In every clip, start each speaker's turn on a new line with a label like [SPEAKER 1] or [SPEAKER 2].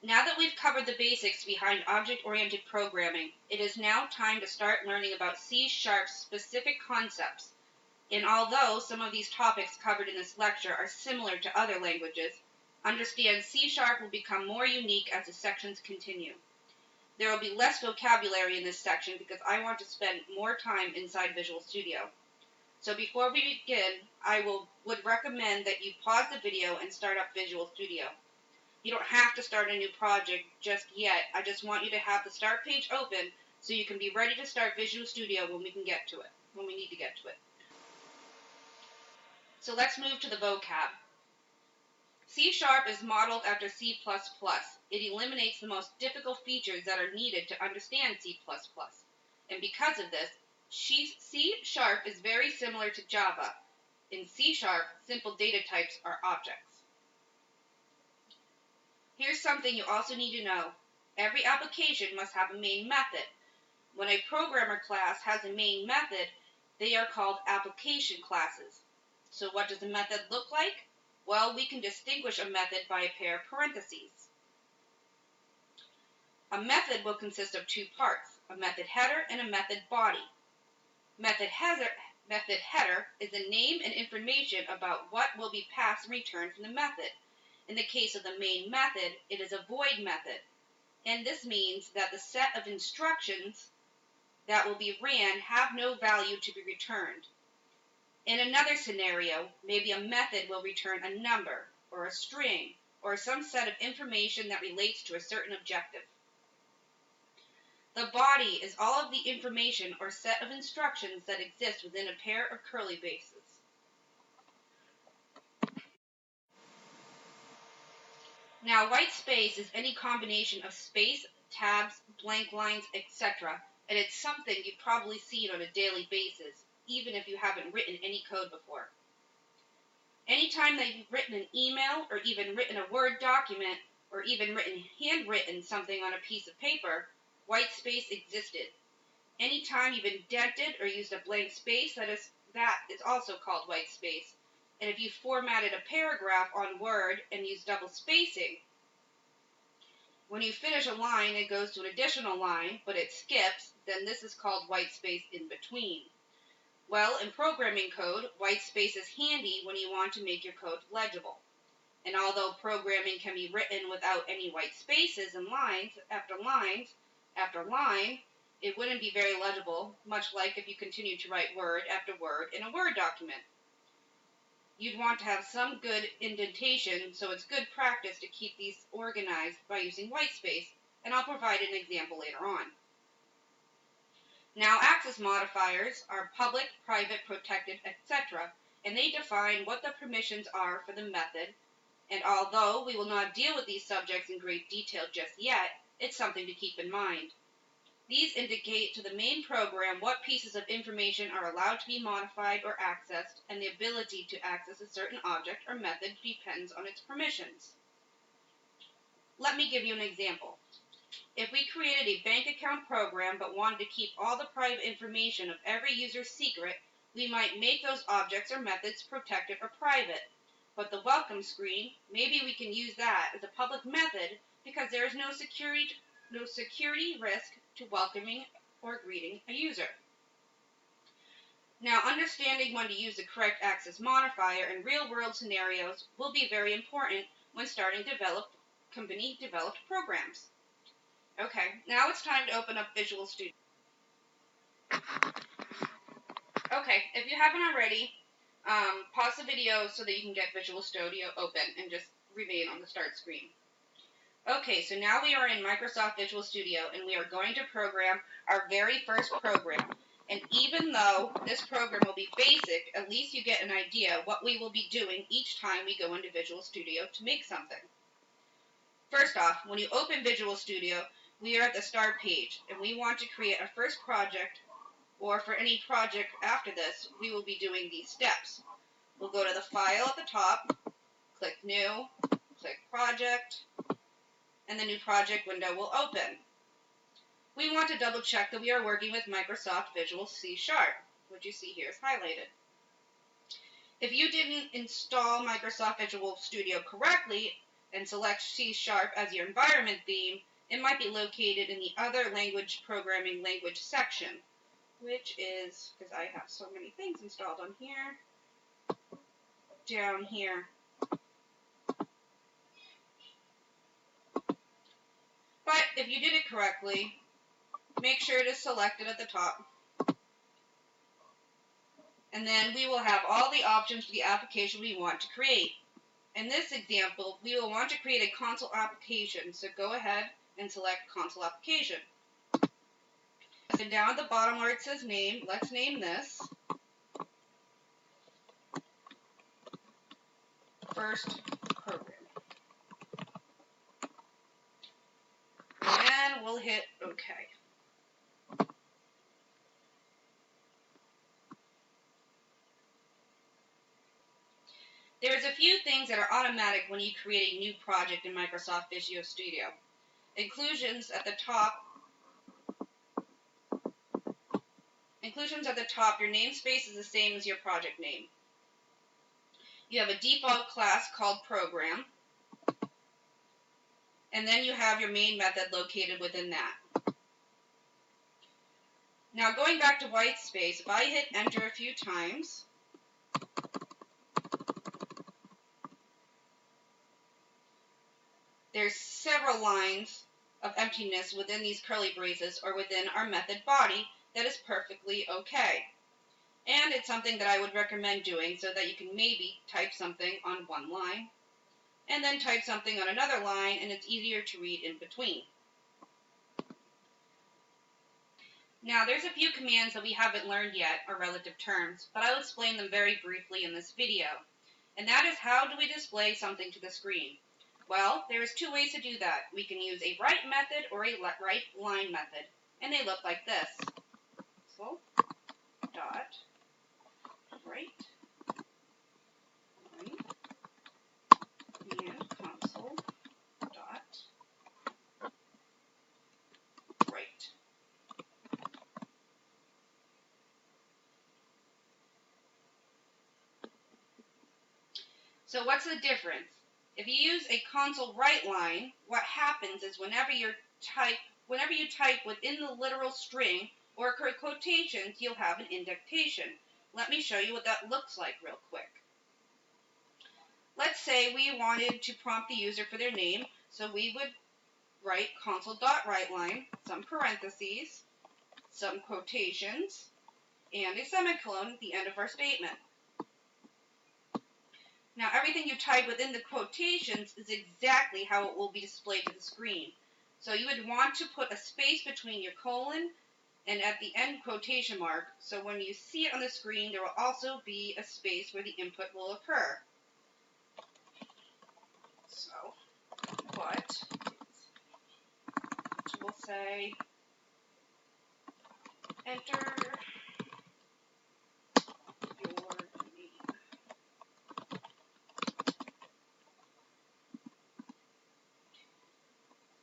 [SPEAKER 1] Now that we've covered the basics behind object-oriented programming, it is now time to start learning about C-Sharp's specific concepts. And although some of these topics covered in this lecture are similar to other languages, understand C-Sharp will become more unique as the sections continue. There will be less vocabulary in this section because I want to spend more time inside Visual Studio. So before we begin, I would recommend that you pause the video and start up Visual Studio. You don't have to start a new project just yet. I just want you to have the start page open so you can be ready to start Visual Studio when we need to get to it. So let's move to the vocab. C-Sharp is modeled after C++. It eliminates the most difficult features that are needed to understand C++. And because of this, C-Sharp is very similar to Java. In C-Sharp, simple data types are objects. Here's something you also need to know. Every application must have a main method. When a programmer class has a main method, they are called application classes. So what does a method look like? Well, we can distinguish a method by a pair of parentheses. A method will consist of two parts, a method header and a method body. Method header is the name and information about what will be passed and returned from the method. In the case of the main method, it is a void method, and this means that the set of instructions that will be ran have no value to be returned. In another scenario, maybe a method will return a number, or a string, or some set of information that relates to a certain objective. The body is all of the information or set of instructions that exist within a pair of curly braces. Now, white space is any combination of space, tabs, blank lines, etc., and it's something you've probably seen on a daily basis, even if you haven't written any code before. Anytime that you've written an email, or even written a Word document, or even handwritten something on a piece of paper, white space existed. Anytime you've indented or used a blank space, that is also called white space. And if you formatted a paragraph on Word and used double spacing, when you finish a line, it goes to an additional line, but it skips, then this is called white space in between. Well, in programming code, white space is handy when you want to make your code legible. And although programming can be written without any white spaces and lines after line, it wouldn't be very legible, much like if you continue to write word after word in a Word document. You'd want to have some good indentation, so it's good practice to keep these organized by using white space, and I'll provide an example later on. Now, access modifiers are public, private, protected, etc., and they define what the permissions are for the method, and although we will not deal with these subjects in great detail just yet, it's something to keep in mind. These indicate to the main program what pieces of information are allowed to be modified or accessed, and the ability to access a certain object or method depends on its permissions. Let me give you an example. If we created a bank account program but wanted to keep all the private information of every user secret, we might make those objects or methods protected or private. But the welcome screen, maybe we can use that as a public method because there is no security risk to welcoming or greeting a user. Now, understanding when to use the correct access modifier in real-world scenarios will be very important when starting company-developed programs. Okay, now it's time to open up Visual Studio. Okay, if you haven't already, pause the video so that you can get Visual Studio open and just remain on the start screen. Okay, so now we are in Microsoft Visual Studio, and we are going to program our very first program. And even though this program will be basic, at least you get an idea what we will be doing each time we go into Visual Studio to make something. First off, when you open Visual Studio, we are at the Start page, and we want to create our first project, or for any project after this, we will be doing these steps. We'll go to the File at the top, click New, click Project, and the new project window will open. We want to double check that we are working with Microsoft Visual C#, which you see here is highlighted. If you didn't install Microsoft Visual Studio correctly, and select C# as your environment theme, it might be located in the other language programming language section, which is, because I have so many things installed on here, down here. But if you did it correctly, make sure to select it at the top. And then we will have all the options for the application we want to create. In this example, we will want to create a console application, so go ahead and select console application. And down at the bottom where it says name, let's name this first program. And we'll hit OK. There's a few things that are automatic when you create a new project in Microsoft Visual Studio. Inclusions at the top. Your namespace is the same as your project name. You have a default class called program. And then you have your main method located within that. Now going back to Whitespace, if I hit enter a few times, there's several lines of emptiness within these curly braces or within our method body that is perfectly okay. And it's something that I would recommend doing so that you can maybe type something on one line and then type something on another line, and it's easier to read in between. Now there's a few commands that we haven't learned yet, or relative terms, but I'll explain them very briefly in this video. And that is, how do we display something to the screen? Well, there's two ways to do that. We can use a right method or a right line method, and they look like this. So, dot, right, line, and console, dot, right. So what's the difference? If you use a console right line, what happens is whenever you type within the literal string or quotations, you'll have an indentation. Let me show you what that looks like real quick. Let's say we wanted to prompt the user for their name, so we would write console.writeLine, some parentheses, some quotations, and a semicolon at the end of our statement. Now everything you type within the quotations is exactly how it will be displayed to the screen. So you would want to put a space between your colon and at the end quotation mark, so when you see it on the screen, there will also be a space where the input will occur. So, but we'll say enter your name.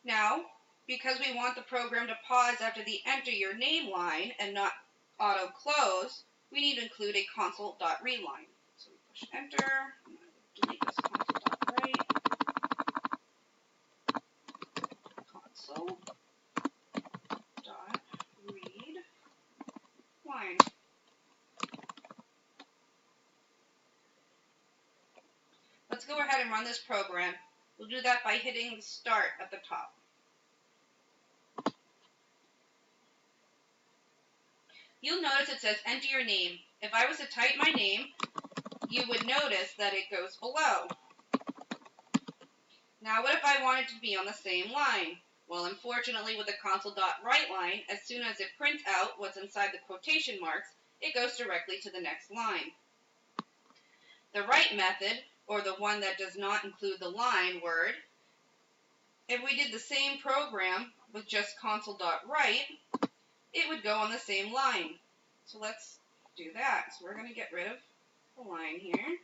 [SPEAKER 1] Now, because we want the program to pause after the enter your name line and not auto close, we need to include a console.readline. So we push enter, I'm going to delete this console.write, console.readline. Let's go ahead and run this program. We'll do that by hitting start at the top. You'll notice it says enter your name. If I was to type my name, you would notice that it goes below. Now what if I wanted to be on the same line? Well, unfortunately with the console.writeLine, as soon as it prints out what's inside the quotation marks, it goes directly to the next line. The right method, or the one that does not include the line word, if we did the same program with just console.write, it would go on the same line. So let's do that. So we're going to get rid of the line here.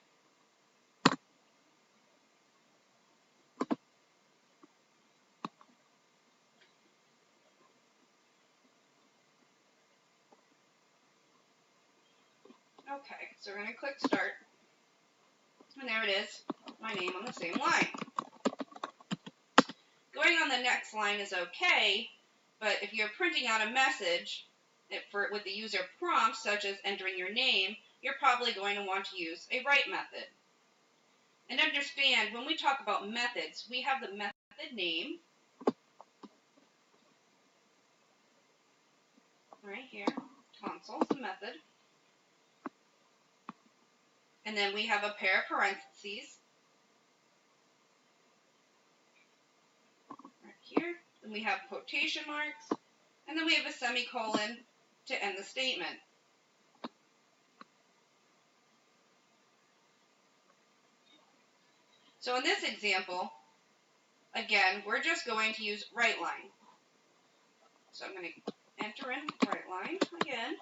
[SPEAKER 1] Okay, so we're going to click start. And there it is, my name on the same line. going on the next line is okay, but if you're printing out a message with the user prompt, such as entering your name, you're probably going to want to use a write method. And understand, when we talk about methods, we have the method name right here. Console is the method. And then we have a pair of parentheses right here. Then we have quotation marks. And then we have a semicolon to end the statement. So in this example, again, we're just going to use WriteLine. So I'm going to enter in WriteLine again.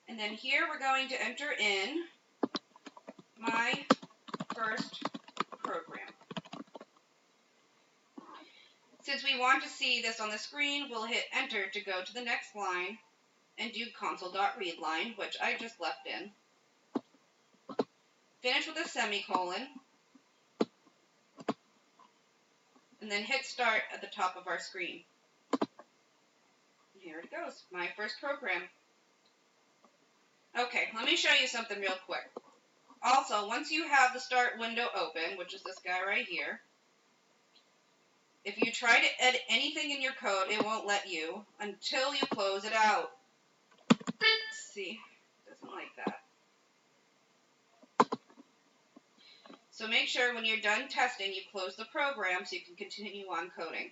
[SPEAKER 1] And then here we're going to enter in my first program. Since we want to see this on the screen, we'll hit enter to go to the next line and do console.readline, which I just left in. Finish with a semicolon, and then hit start at the top of our screen. And here it goes, my first program. Okay, let me show you something real quick. Also, once you have the start window open, which is this guy right here, if you try to edit anything in your code, it won't let you until you close it out. Let's see, it doesn't like that. So make sure when you're done testing, you close the program so you can continue on coding.